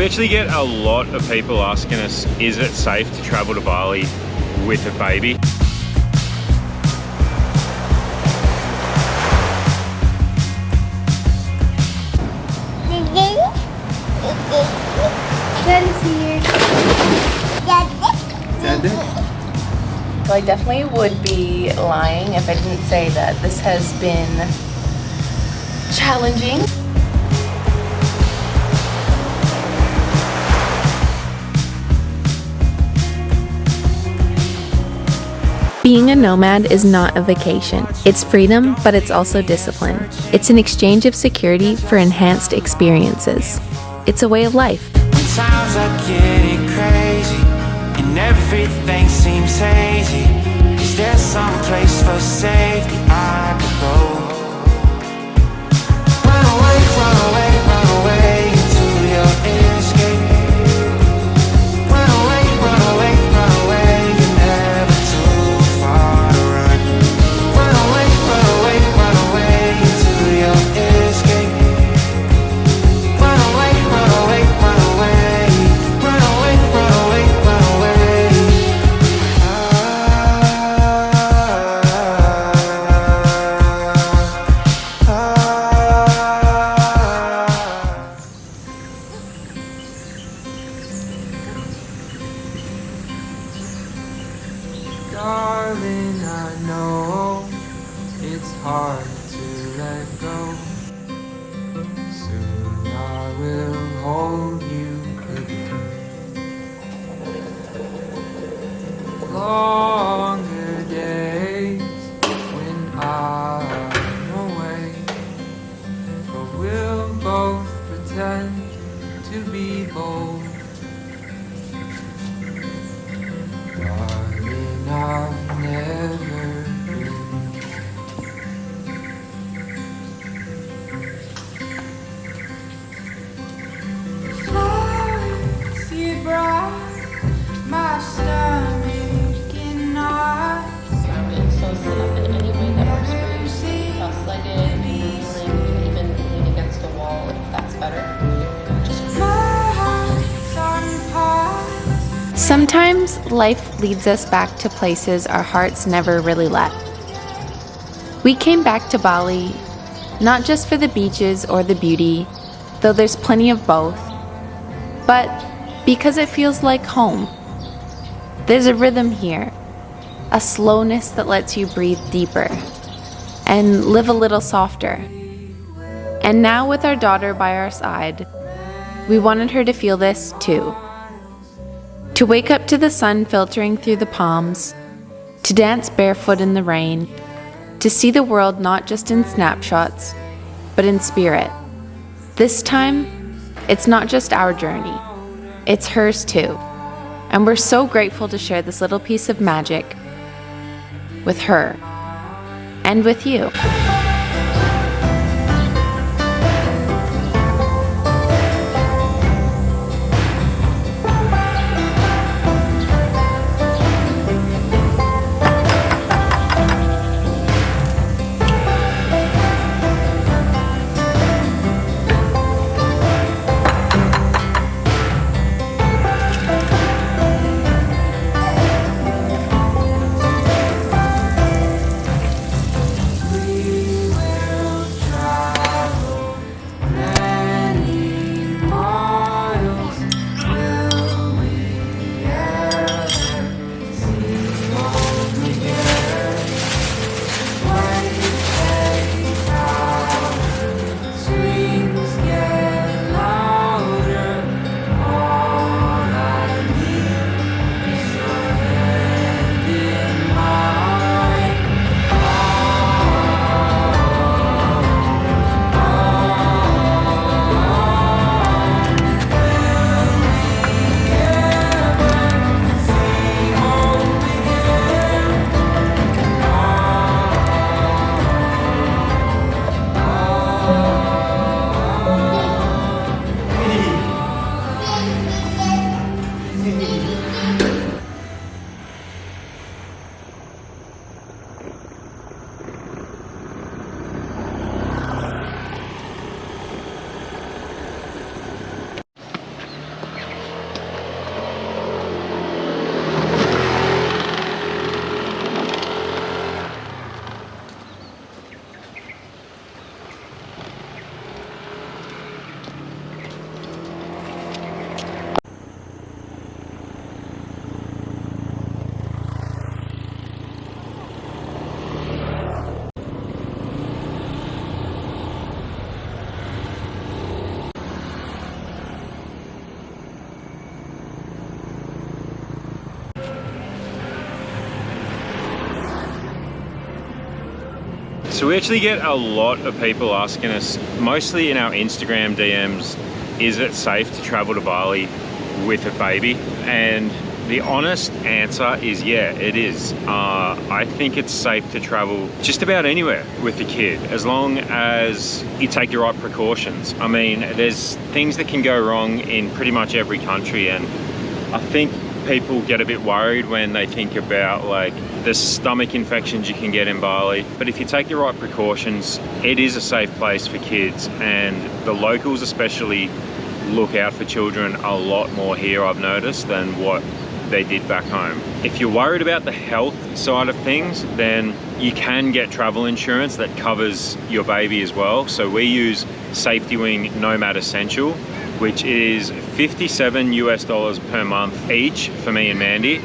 actually get a lot of people asking us, is it safe to travel to Bali with a baby? Daddy's here. Daddy? Well, I definitely would be lying if I didn't say that this has been challenging. Being a nomad is not a vacation. It's freedom, but it's also discipline. It's an exchange of security for enhanced experiences. It's a way of life. Times are getting crazy and everything seems hazy. Is there some place for safety I could go? Run away, run away, run away into your escape. Run away, run away, run away. You're never too far to run. Run away, run away, run away into your escape. Run away, run away, run away. Run away, run away, run away. Darling, I know it's hard to let go. Soon I will hold you again. Longer days when I'm away, but we'll both pretend to be bold. Darling, I've never been. Flowers you brought, my stomach in knots. So sit up in any way that works for you. Cross-legged, kneeling, even lean against a wall if that's better. My heart's on pause. Sometimes life leads us back to places our hearts never really left. We came back to Bali, not just for the beaches or the beauty, though there's plenty of both, but because it feels like home. There's a rhythm here, a slowness that lets you breathe deeper and live a little softer. And now with our daughter by our side, we wanted her to feel this too. To wake up to the sun filtering through the palms, to dance barefoot in the rain, to see the world not just in snapshots, but in spirit. This time, it's not just our journey, it's hers too. And we're so grateful to share this little piece of magic with her and with you. We So we actually get a lot of people asking us, mostly in our Instagram DMs, is it safe to travel to Bali with a baby? And the honest answer is yeah, it is. I think it's safe to travel just about anywhere with a kid, as long as you take the right precautions. I mean, there's things that can go wrong in pretty much every country, and I think people get a bit worried when they think about like the stomach infections you can get in Bali. But if you take the right precautions, it is a safe place for kids, and the locals especially look out for children a lot more here, I've noticed, than what they did back home. If you're worried about the health side of things, then you can get travel insurance that covers your baby as well. So we use SafetyWing Nomad Essential, which is $57 per month each for me and Mandy,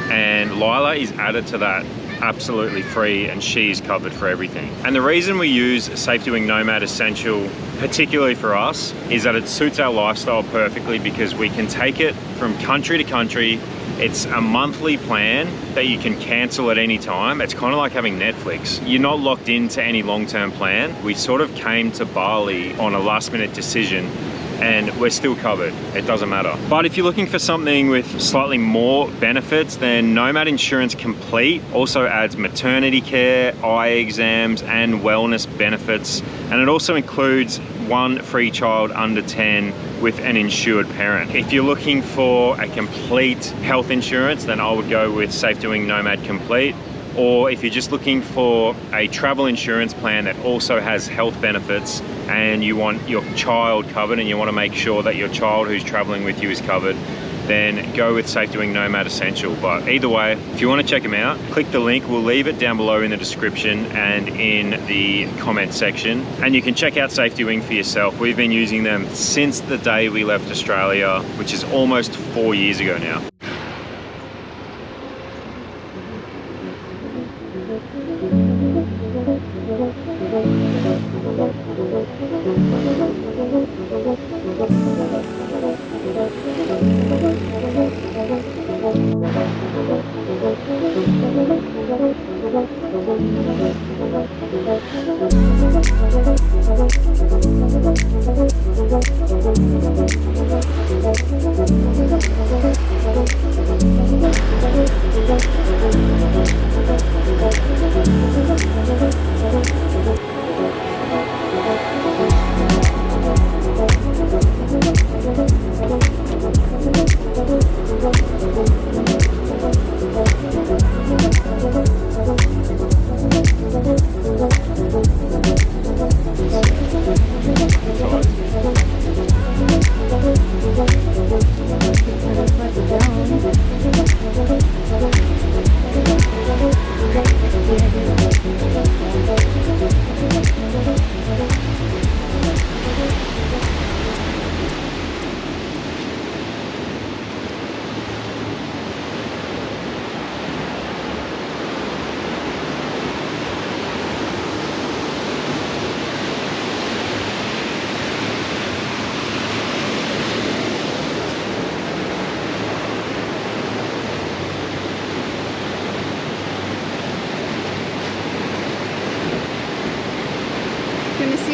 and Lila is added to that absolutely free, and she's covered for everything. And the reason we use SafetyWing Nomad Essential, particularly for us, is that it suits our lifestyle perfectly, because we can take it from country to country. It's a monthly plan that you can cancel at any time. It's kind of like having Netflix. You're not locked into any long-term plan. We sort of came to Bali on a last-minute decision, and we're still covered. It doesn't matter. But if you're looking for something with slightly more benefits, then Nomad Insurance Complete also adds maternity care, eye exams, and wellness benefits. And it also includes one free child under 10 with an insured parent. If you're looking for a complete health insurance, then I would go with SafetyWing Nomad Complete. Or if you're just looking for a travel insurance plan that also has health benefits, and you want your child covered and you want to make sure that your child who's traveling with you is covered, then go with SafetyWing Nomad Essential. But either way, if you want to check them out, click the link. We'll leave it down below in the description and in the comment section. And you can check out SafetyWing for yourself. We've been using them since the day we left Australia, which is almost 4 years ago now.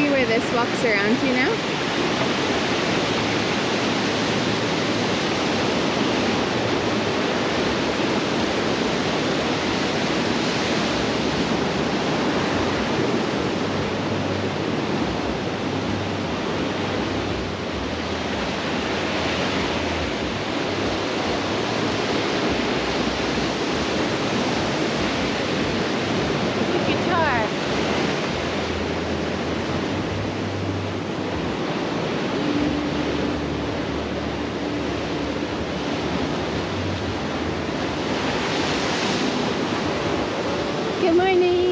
Where this walks around you now? Good morning.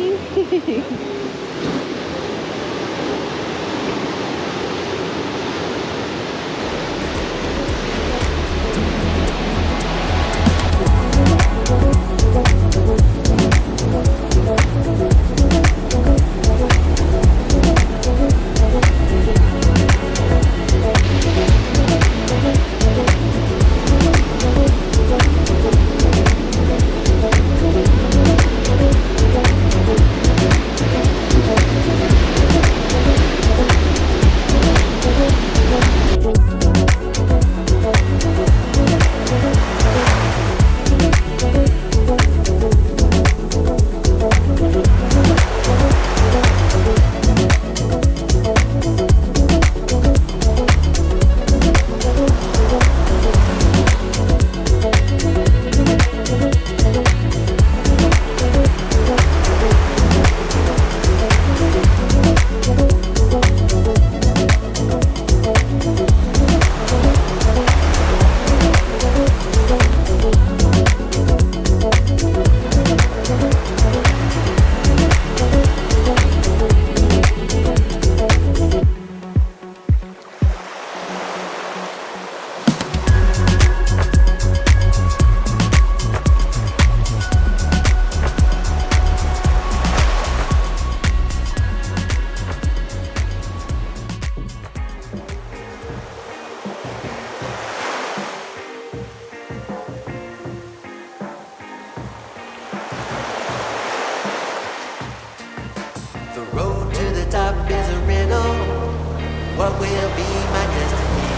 what will be my destiny.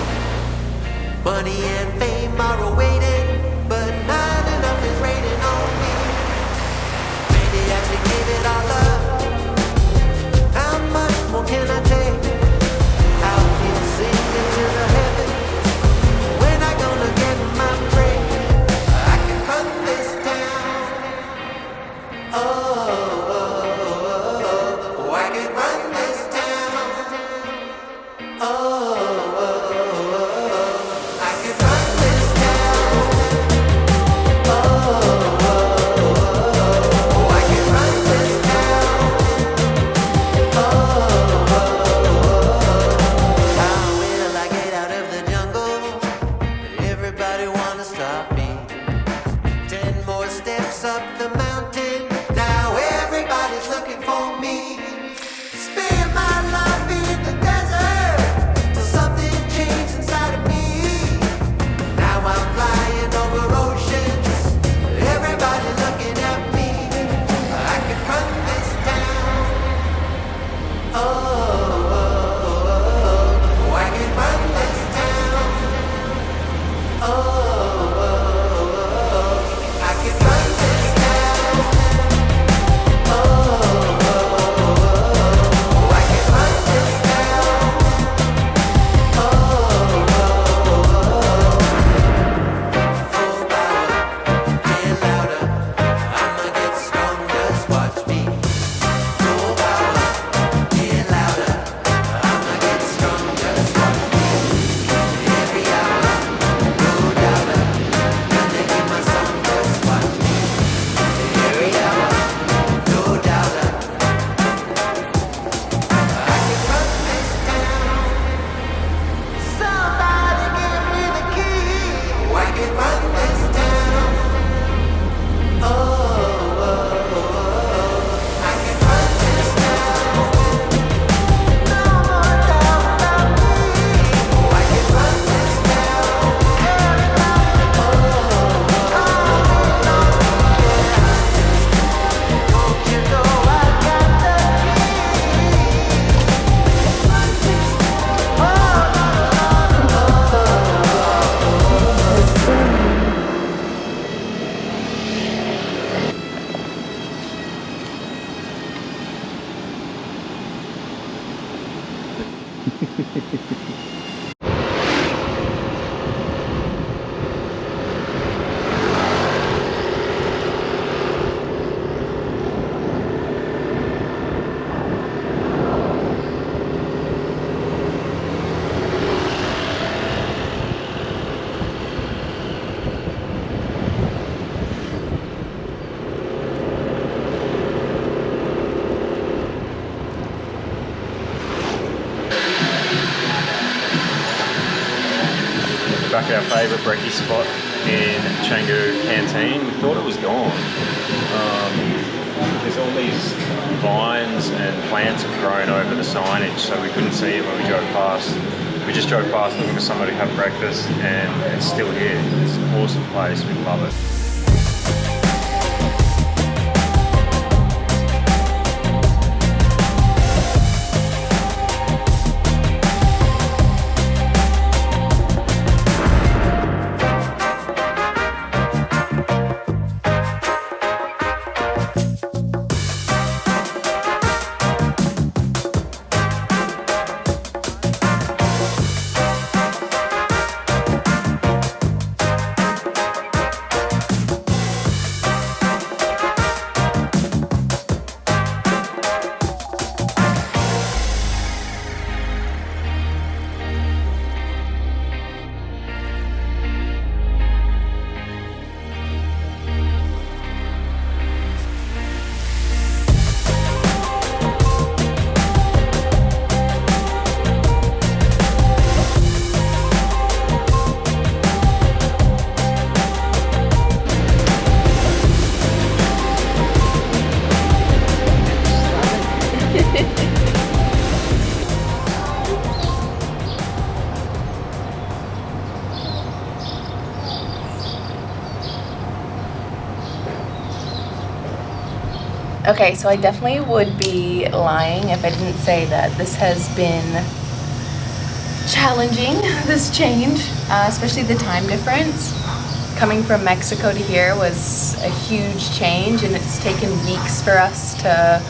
Money and fame are awaiting, but not enough is raining on me. Maybe I should give it all up. How much more can I take? Out here singing to the heavens. When I gonna get my break? I can run this town. Oh, I can run this town. Oh, I can run this town. Oh, I can run this town. How will I get out of the jungle? Everybody wanna stop me. 10 more steps up the mountain. Now everybody's looking for me. Spend my life in the desert till something changed inside of me. Now I'm flying over oceans. Everybody looking at me. I can run this town. Oh, I can run this town. Oh, I can run this town. Oh, I can run this town. Oh, full power, get louder. I'ma get strong, just watch me. Full power, get louder. I'ma get strong, just watch me. Every hour, no doubter. Gonna hear my song, just watch me. Every hour, no doubter. I can run this town. Somebody give me the key. I can run this town. Oh, I can run this town. No more doubt about me. I can run this town. Don't you know I got the Back at our favourite brekkie spot in Canggu canteen. We thought it was gone. There's all these vines and plants have grown over the signage, so we couldn't see it when we drove past. We just drove past looking for somewhere to have breakfast, and it's still here. It's an awesome place. We love it. Okay, so I definitely would be lying if I didn't say that this has been challenging, this change, especially the time difference. Coming from Mexico to here was a huge change, and it's taken weeks for us to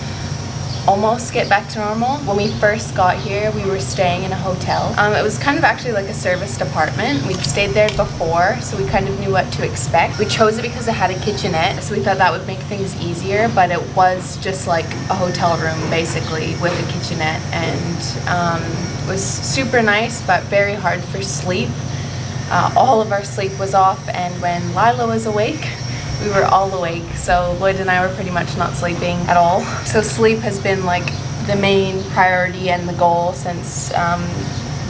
almost get back to normal. When we first got here, we were staying in a hotel. It was kind of actually like a serviced apartment. We'd stayed there before, so we kind of knew what to expect. We chose it because it had a kitchenette, so we thought that would make things easier, but it was just like a hotel room basically with a kitchenette, and it was super nice but very hard for sleep. All of our sleep was off, and when Lila was awake, we were all awake, so Lloyd and I were pretty much not sleeping at all. So sleep has been like the main priority and the goal since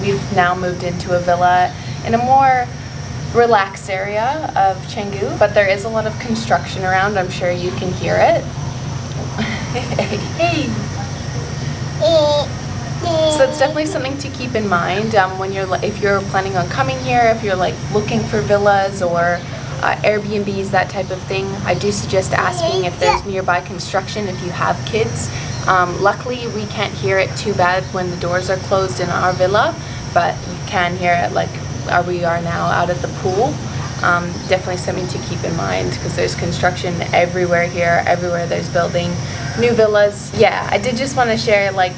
we've now moved into a villa in a more relaxed area of Canggu, but there is a lot of construction around. I'm sure you can hear it. Hey. So it's definitely something to keep in mind when if you're planning on coming here, if you're like looking for villas or Airbnbs, that type of thing. I do suggest asking if there's nearby construction if you have kids. Luckily, we can't hear it too bad when the doors are closed in our villa, but you can hear it like we are now out at the pool. Definitely something to keep in mind because there's construction everywhere here. Everywhere there's building new villas. Yeah, I did just want to share like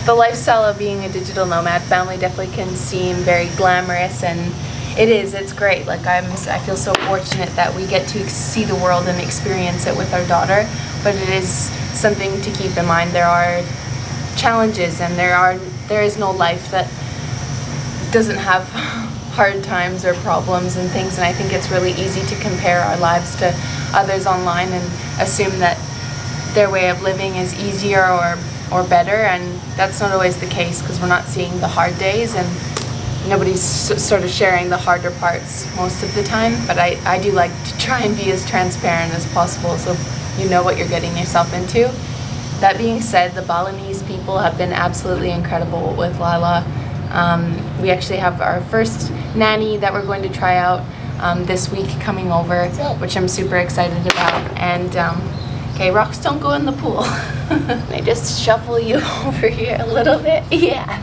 the lifestyle of being a digital nomad family definitely can seem very glamorous, and it's great. Like I feel so fortunate that we get to see the world and experience it with our daughter, but it is something to keep in mind. There are challenges, and there is no life that doesn't have hard times or problems and things, and I think it's really easy to compare our lives to others online and assume that their way of living is easier or better, and that's not always the case because we're not seeing the hard days, and nobody's sort of sharing the harder parts most of the time. But I do like to try and be as transparent as possible so you know what you're getting yourself into. That being said, the Balinese people have been absolutely incredible with Lila. We actually have our first nanny that we're going to try out this week coming over, which I'm super excited about. And okay, rocks don't go in the pool. I just shuffle you over here a little bit. Yeah.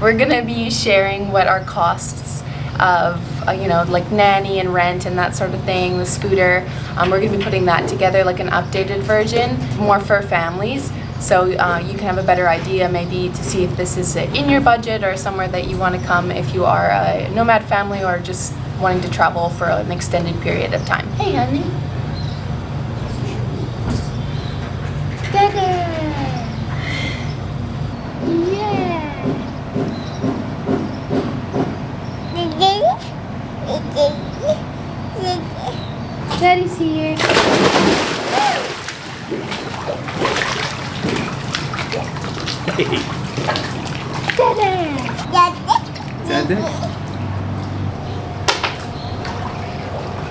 We're gonna be sharing what our costs of, like nanny and rent and that sort of thing, the scooter. We're gonna be putting that together like an updated version, more for families. So you can have a better idea maybe to see if this is in your budget or somewhere that you want to come if you are a nomad family or just wanting to travel for an extended period of time. Hey, honey. Daddy's here. Hey. Dada.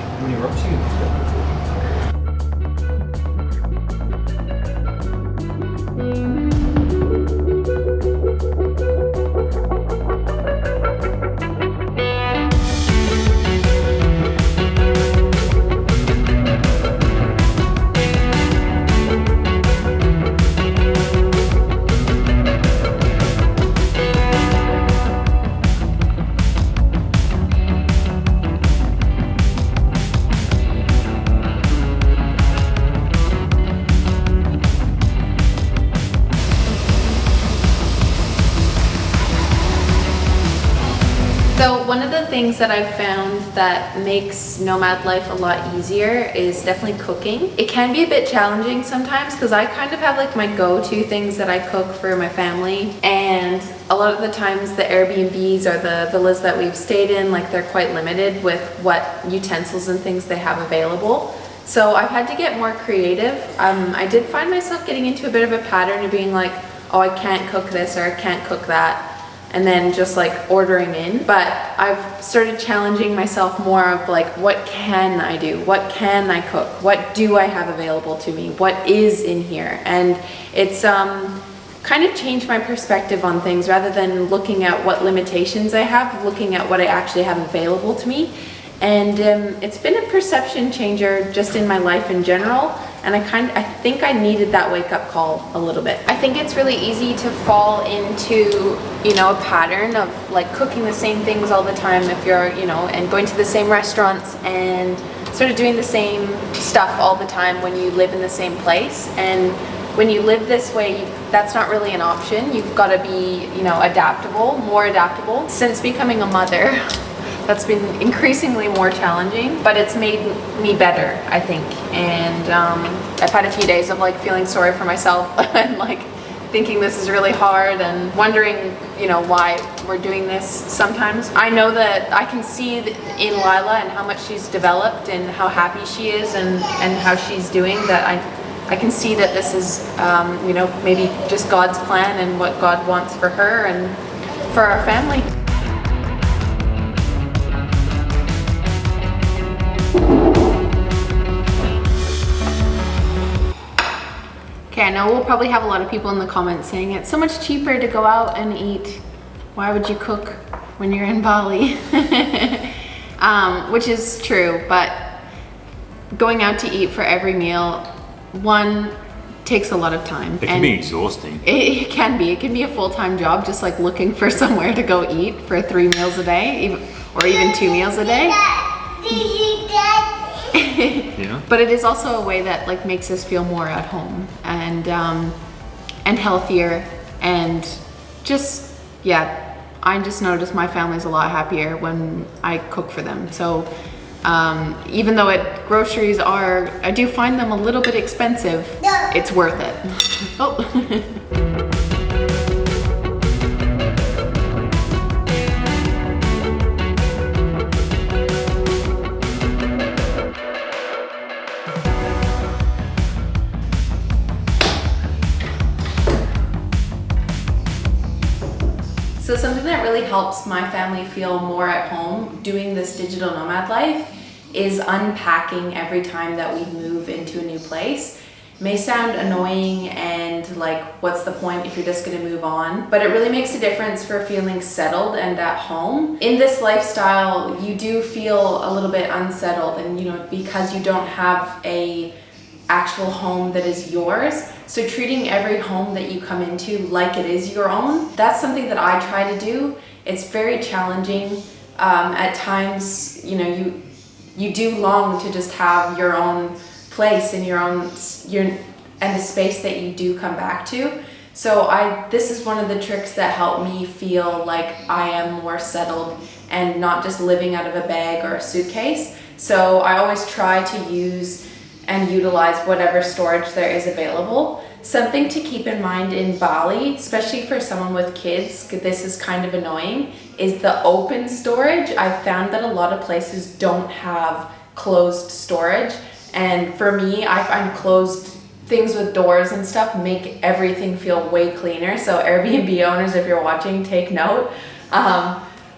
How many rocks you got? So one of the things that I've found that makes nomad life a lot easier is definitely cooking. It can be a bit challenging sometimes because I kind of have like my go-to things that I cook for my family, and a lot of the times the Airbnbs or the villas that we've stayed in, like they're quite limited with what utensils and things they have available. So I've had to get more creative. I did find myself getting into a bit of a pattern of being like, oh, I can't cook this or I can't cook that, and then just like ordering in. But I've started challenging myself more of like, what can I do? What can I cook? What do I have available to me? What is in here? And it's kind of changed my perspective on things. Rather than looking at what limitations I have, looking at what I actually have available to me. And it's been a perception changer just in my life in general. And I think I needed that wake-up call a little bit. I think it's really easy to fall into, you know, a pattern of like cooking the same things all the time if you're, you know, and going to the same restaurants and sort of doing the same stuff all the time when you live in the same place. And when you live this way, that's not really an option. You've got to be, you know, adaptable, more adaptable. Since becoming a mother, that's been increasingly more challenging, but it's made me better, I think. And I've had a few days of like feeling sorry for myself and like thinking this is really hard and wondering, you know, why we're doing this sometimes. I know that I can see in Lila and how much she's developed and how happy she is and how she's doing, that I can see that this is, you know, maybe just God's plan and what God wants for her and for our family. Okay, I know we'll probably have a lot of people in the comments saying it's so much cheaper to go out and eat. Why would you cook when you're in Bali? Which is true, but going out to eat for every meal, one, takes a lot of time. It can be exhausting. It can be. It can be a full-time job, just like looking for somewhere to go eat for 3 meals a day, or even 2 meals a day. Yeah. But it is also a way that like makes us feel more at home and healthier, and just, yeah, I just noticed my family's a lot happier when I cook for them. So even though groceries I do find them a little bit expensive, it's worth it. Oh. So something that really helps my family feel more at home doing this digital nomad life is unpacking every time that we move into a new place. It may sound annoying and like, what's the point if you're just gonna move on? But it really makes a difference for feeling settled and at home. In this lifestyle, you do feel a little bit unsettled, and you know, because you don't have a actual home that is yours. So treating every home that you come into like it is your own, that's something that I try to do. It's very challenging. At times, you know, you do long to just have your own place and and the space that you do come back to. So this is one of the tricks that help me feel like I am more settled and not just living out of a bag or a suitcase. So I always try to use and utilize whatever storage there is available. Something to keep in mind in Bali, especially for someone with kids, this is kind of annoying, is the open storage. I've found that a lot of places don't have closed storage. And for me, I find closed things with doors and stuff make everything feel way cleaner. So Airbnb owners, if you're watching, take note.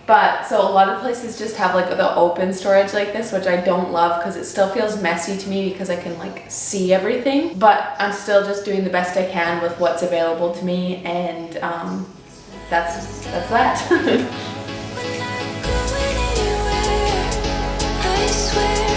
But so a lot of places just have like the open storage like this, which I don't love because it still feels messy to me because I can like see everything. But I'm still just doing the best I can with what's available to me, and that's that. We're not going anywhere, I swear.